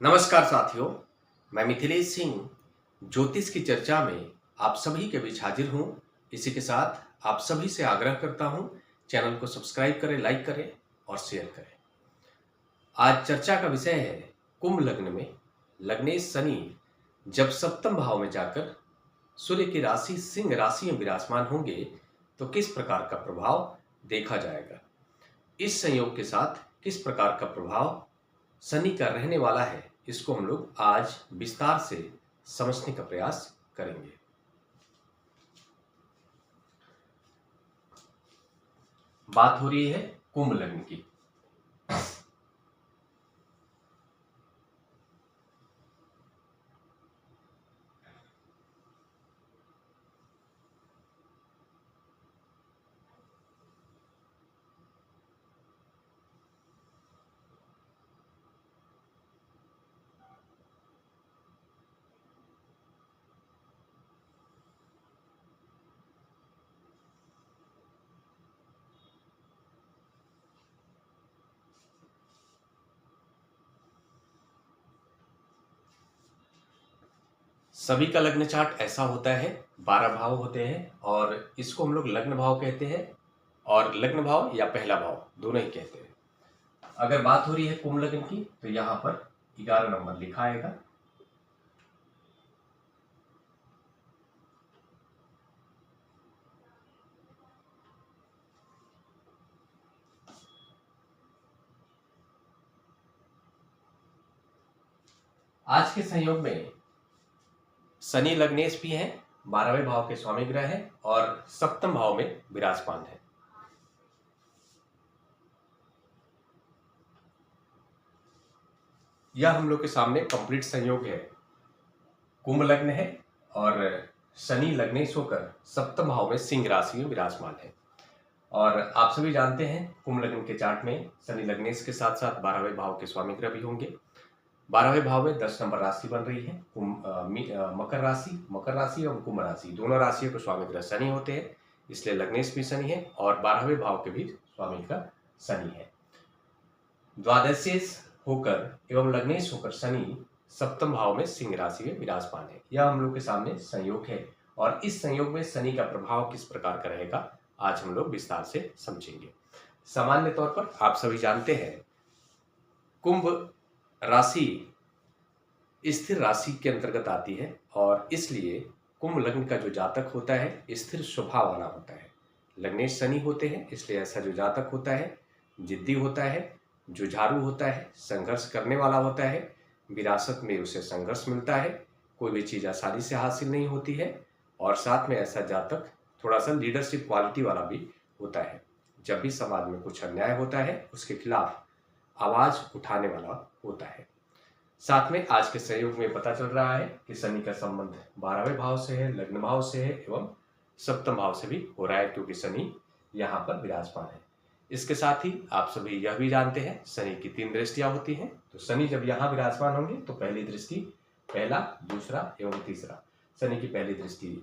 नमस्कार साथियों, मैं मिथिलेश सिंह ज्योतिष की चर्चा में आप सभी के बीच हाजिर हूँ। इसी के साथ आप सभी से आग्रह करता हूँ, चैनल को सब्सक्राइब करें, लाइक करें और शेयर करें। आज चर्चा का विषय है कुंभ लग्न में लग्नेश शनि जब सप्तम भाव में जाकर सूर्य की राशि सिंह राशि में विराजमान होंगे तो किस प्रकार का प्रभाव देखा जाएगा। इस संयोग के साथ किस प्रकार का प्रभाव शनि का रहने वाला है, इसको हम लोग आज विस्तार से समझने का प्रयास करेंगे। बात हो रही है कुंभ लग्न की। सभी का लग्न चार्ट ऐसा होता है, 12 भाव होते हैं और इसको हम लोग लग्न भाव कहते हैं और लग्न भाव या पहला भाव दोनों ही कहते हैं। अगर बात हो रही है कुंभ लग्न की तो यहाँ पर 11 नंबर लिखा आएगा। आज के संयोग में शनि लग्नेश भी है, 12वें भाव के स्वामी ग्रह है और सप्तम भाव में विराजमान है। यह हम लोग के सामने कंप्लीट संयोग है। कुंभ लग्न है और शनि लग्नेश होकर सप्तम भाव में सिंह राशि में विराजमान है। और आप सभी जानते हैं कुंभ लग्न के चार्ट में शनि लग्नेश के साथ साथ 12वें भाव के स्वामी ग्रह भी होंगे। 12वें भाव में 10 नंबर राशि बन रही है। मकर राशि और कुंभ राशि दोनों राशियों के स्वामी ग्रह शनि होते हैं, इसलिए लग्नेश भी शनि है और 12वें भाव के भी स्वामी ग्रह शनि है। द्वादशेश होकर एवं लग्नेश होकर शनि सप्तम भाव में सिंह राशि में विराजमान है। यह हम लोग के सामने संयोग है और इस संयोग में शनि का प्रभाव किस प्रकार का रहेगा आज हम लोग विस्तार से समझेंगे। सामान्य तौर पर आप सभी जानते हैं कुंभ राशि स्थिर राशि के अंतर्गत आती है और इसलिए कुंभ लग्न का जो जातक होता है स्थिर स्वभाव वाला होता है। लग्नेश शनि होते हैं, इसलिए ऐसा जो जातक होता है जिद्दी होता है, जुझारू होता है, संघर्ष करने वाला होता है, विरासत में उसे संघर्ष मिलता है, कोई भी चीज़ आसानी से हासिल नहीं होती है और साथ में ऐसा जातक थोड़ा सा लीडरशिप क्वालिटी वाला भी होता है। जब भी समाज में कुछ अन्याय होता है उसके खिलाफ आवाज उठाने वाला होता है। साथ में आज के संयोग में पता चल रहा है कि शनि का संबंध 12वें भाव से है, लग्न भाव से है एवं सप्तम भाव से भी हो रहा है क्योंकि शनि यहाँ पर विराजमान है। इसके साथ ही आप सभी यह भी जानते हैं शनि की 3 दृष्टियां होती हैं। तो शनि जब यहाँ विराजमान होंगे तो पहली दृष्टि पहला, दूसरा एवं तीसरा। शनि की पहली दृष्टि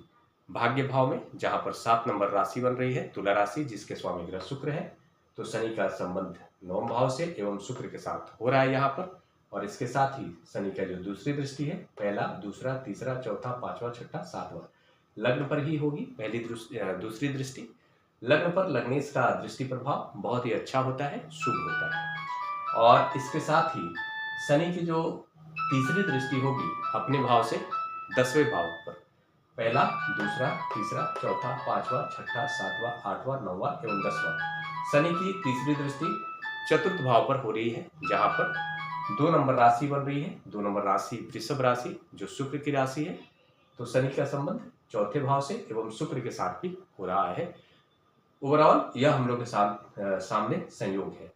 भाग्य भाव में जहाँ पर 7 नंबर राशि बन रही है तुला राशि, जिसके स्वामी ग्रह शुक्र है। तो शनि का संबंध 9 भाव से एवं शुक्र के साथ हो रहा है यहाँ पर। और इसके साथ ही शनि का जो दूसरी दृष्टि है पहला, दूसरा, तीसरा, चौथा, पांचवा, छठा, सातवां लग्न पर ही होगी। पहली दूसरी दृष्टि लग्न पर लग्नेश का दृष्टि प्रभाव बहुत ही अच्छा होता है, शुभ होता है। और इसके साथ ही शनि की जो तीसरी दृष्टि होगी अपने भाव से 10वें भाव पर पहला, दूसरा, तीसरा, चौथा, पांचवा, छठा, सातवां, आठवां, नौवां एवं 10वां शनि की तीसरी दृष्टि चतुर्थ भाव पर हो रही है जहां पर 2 नंबर राशि बन रही है। 2 नंबर राशि वृषभ राशि जो शुक्र की राशि है। तो शनि का संबंध चौथे भाव से एवं शुक्र के साथ भी हो रहा है। ओवरऑल यह हम लोग के साथ सामने संयोग है।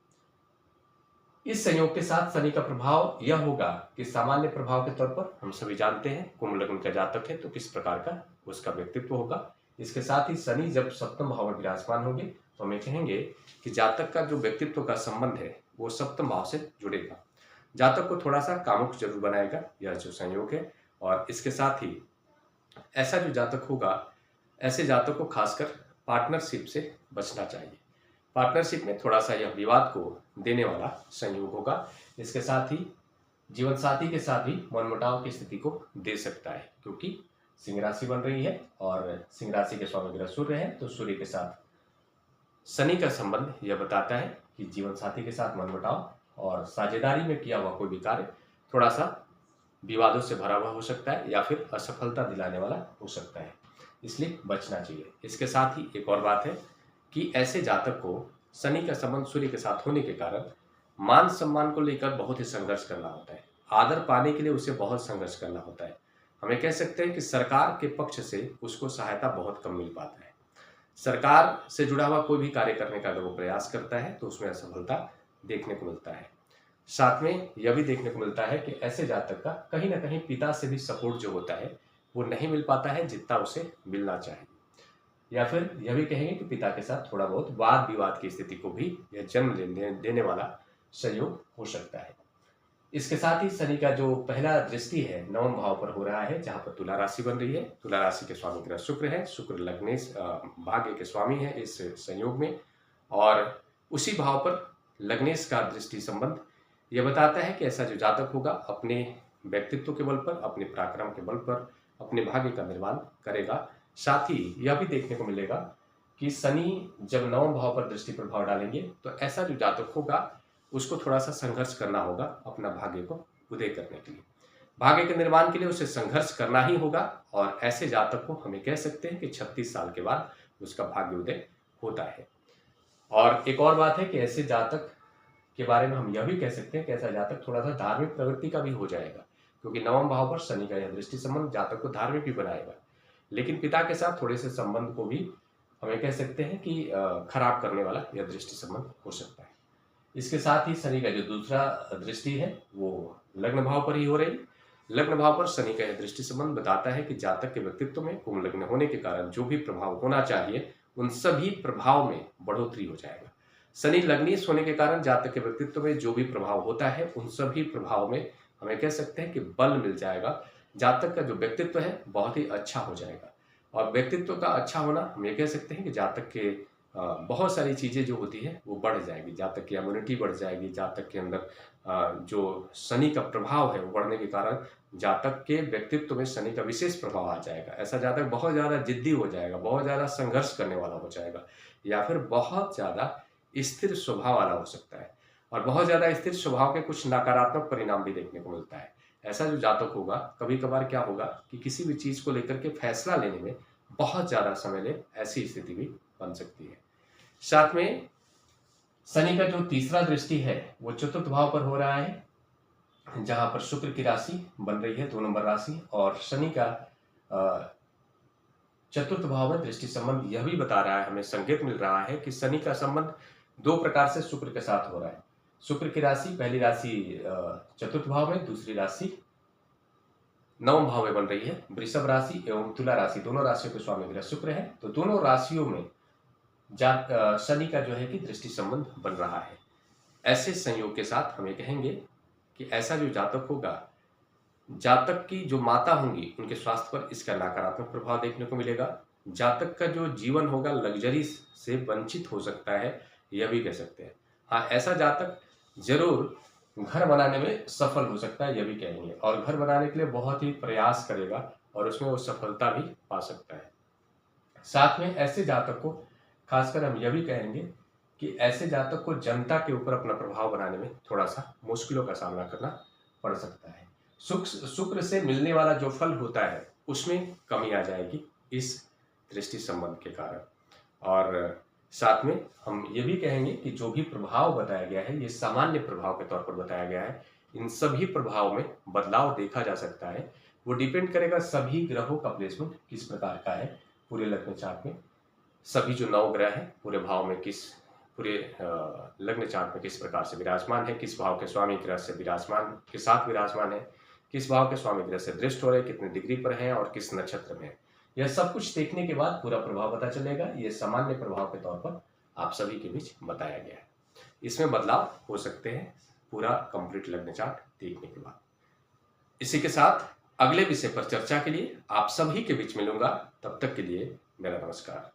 इस संयोग के साथ शनि का प्रभाव यह होगा कि सामान्य प्रभाव के तौर पर हम सभी जानते हैं कुंभ लग्न का जातक है तो किस प्रकार का उसका व्यक्तित्व होगा। इसके साथ ही शनि जब सप्तम भाव में विराजमान होंगे तो हमें कहेंगे कि जातक का जो व्यक्तित्व का संबंध है वो सप्तम भाव से जुड़ेगा। जातक को थोड़ा सा कामुक जरूर बनाएगा यह जो संयोग है। और इसके साथ ही ऐसा जो जातक होगा, ऐसे जातक को खासकर पार्टनरशिप से बचना चाहिए। पार्टनरशिप में थोड़ा सा यह विवाद को देने वाला संयोग होगा। इसके साथ ही जीवन साथी के साथ भी मनमुटाव की स्थिति को दे सकता है, क्योंकि सिंह राशि बन रही है और सिंह राशि के स्वामी ग्रह सूर्य है, तो सूर्य के साथ शनि का संबंध यह बताता है कि जीवन साथी के साथ मनमुटाव और साझेदारी में किया हुआ कोई भी कार्य थोड़ा सा विवादों से भरा हुआ हो सकता है या फिर असफलता दिलाने वाला हो सकता है, इसलिए बचना चाहिए। इसके साथ ही एक और बात है कि ऐसे जातक को शनि का संबंध सूर्य के साथ होने के कारण मान सम्मान को लेकर बहुत ही संघर्ष करना होता है। आदर पाने के लिए उसे बहुत संघर्ष करना होता है। हमें कह सकते हैं कि सरकार के पक्ष से उसको सहायता बहुत कम मिल पाता है। सरकार से जुड़ा हुआ कोई भी कार्य करने का अगर वो प्रयास करता है तो उसमें असफलता देखने को मिलता है। साथ में यह भी देखने को मिलता है कि ऐसे जातक का कहीं ना कहीं पिता से भी सपोर्ट जो होता है वो नहीं मिल पाता है जितना उसे मिलना चाहिए, या फिर यह भी कहेंगे कि पिता के साथ थोड़ा बहुत वाद विवाद की स्थिति को भी यह जन्म देने वाला संयोग हो सकता है। इसके साथ ही शनि का जो पहला दृष्टि है नवम भाव पर हो रहा है, जहां पर तुला राशि बन रही है। तुला राशि के स्वामी ग्रह शुक्र है। शुक्र लग्नेश भाग्य के स्वामी है इस संयोग में, और उसी भाव पर लग्नेश का दृष्टि संबंध यह बताता है कि ऐसा जो जातक होगा अपने व्यक्तित्व के बल पर, अपने पराक्रम के बल पर अपने भाग्य का निर्माण करेगा। साथ ही यह भी देखने को मिलेगा कि शनि जब नवम भाव पर दृष्टि प्रभाव डालेंगे तो ऐसा जो जातक होगा उसको थोड़ा सा संघर्ष करना होगा अपना भाग्य को उदय करने के लिए। भाग्य के निर्माण के लिए उसे संघर्ष करना ही होगा, और ऐसे जातक को हमें कह सकते हैं कि 36 साल के बाद उसका भाग्य उदय होता है। और एक और बात है कि ऐसे जातक के बारे में हम यह भी कह सकते हैं कि ऐसा जातक थोड़ा सा धार्मिक प्रवृत्ति का भी हो जाएगा, क्योंकि नवम भाव पर शनि का यह दृष्टि संबंध जातक को धार्मिक भी बनाएगा, लेकिन पिता के साथ थोड़े से संबंध को भी हमें कह सकते हैं कि खराब करने वाला यह दृष्टि संबंध हो सकता है। इसके साथ ही शनि का जो दूसरा दृष्टि है वो लग्न भाव पर ही हो रही। लग्न भाव पर शनि का यह दृष्टि संबंध बताता है कि जातक के व्यक्तित्व में कुंभ लग्न होने के कारण जो भी प्रभाव होना चाहिए उन सभी प्रभाव में बढ़ोतरी हो जाएगा। शनि लग्नीश होने के कारण जातक के व्यक्तित्व में जो भी प्रभाव होता है उन सभी प्रभाव में हमें कह सकते हैं कि बल मिल जाएगा। जातक का जो व्यक्तित्व है बहुत ही अच्छा हो जाएगा, और व्यक्तित्व का अच्छा होना हम ये कह सकते हैं कि जातक के बहुत सारी चीज़ें जो होती है वो बढ़ जाएगी। जातक की इम्यूनिटी बढ़ जाएगी। जातक के अंदर जो शनि का प्रभाव है वो बढ़ने के कारण जातक के व्यक्तित्व में शनि का विशेष प्रभाव आ जाएगा। ऐसा जातक बहुत ज़्यादा जिद्दी हो जाएगा, बहुत ज़्यादा संघर्ष करने वाला हो जाएगा, या फिर बहुत ज़्यादा स्थिर स्वभाव वाला हो सकता है, और बहुत ज़्यादा स्थिर स्वभाव के कुछ नकारात्मक परिणाम भी देखने को मिलता है। ऐसा जो जातक होगा कभी कभार क्या होगा कि किसी भी चीज़ को लेकर के फैसला लेने में बहुत ज़्यादा समय ले, ऐसी स्थिति भी बन सकती है। साथ में शनि का जो तीसरा दृष्टि है वो चतुर्थ भाव पर हो रहा है, जहां पर शुक्र की राशि बन रही है 2 नंबर राशि, और शनि का चतुर्थ भाव में दृष्टि संबंध यह भी बता रहा है, हमें संकेत मिल रहा है कि शनि का संबंध 2 प्रकार से शुक्र के साथ हो रहा है। शुक्र की राशि, पहली राशि चतुर्थ भाव में, दूसरी राशि नवम भाव में बन रही है। वृषभ राशि एवं तुला राशि दोनों राशियों के स्वामी ग्रह शुक्र है, तो दोनों राशियों में शनि का जो है कि दृष्टि संबंध बन रहा है। ऐसे संयोग के साथ हमें कहेंगे कि ऐसा जो जातक होगा, जातक की जो माता होंगी उनके स्वास्थ्य पर इसका नकारात्मक प्रभाव देखने को मिलेगा। जातक का जो जीवन होगा लग्जरी से वंचित हो सकता है, यह भी कह सकते हैं। हाँ, ऐसा जातक जरूर घर बनाने में सफल हो सकता है, यह भी कहेंगे, और घर बनाने के लिए बहुत ही प्रयास करेगा और उसमें वो सफलता भी पा सकता है। साथ में ऐसे जातक को खासकर हम यह भी कहेंगे कि ऐसे जातक को जनता के ऊपर अपना प्रभाव बनाने में थोड़ा सा मुश्किलों का सामना करना पड़ सकता है। शुक्र से मिलने वाला जो फल होता है उसमें कमी आ जाएगी इस दृष्टि संबंध के कारण। और साथ में हम ये भी कहेंगे कि जो भी प्रभाव बताया गया है ये सामान्य प्रभाव के तौर पर बताया गया है। इन सभी प्रभाव में बदलाव देखा जा सकता है। वो डिपेंड करेगा सभी ग्रहों का प्लेसमेंट किस प्रकार का है पूरे लग्न चार्ट में। सभी जो 9 ग्रह हैं पूरे भाव में पूरे लग्न चार्ट में किस प्रकार से विराजमान है, किस भाव के स्वामी ग्रह से के साथ विराजमान है, किस भाव के स्वामी ग्रह से दृष्ट हो रहे, कितने डिग्री पर हैं और किस नक्षत्र में है, यह सब कुछ देखने के बाद पूरा प्रभाव पता चलेगा। ये सामान्य प्रभाव के तौर पर आप सभी के बीच बताया गया है। इसमें बदलाव हो सकते हैं पूरा कंप्लीट लग्न चार्ट देखने के बाद। इसी के साथ अगले विषय पर चर्चा के लिए आप सभी के बीच मिलूंगा। तब तक के लिए मेरा नमस्कार।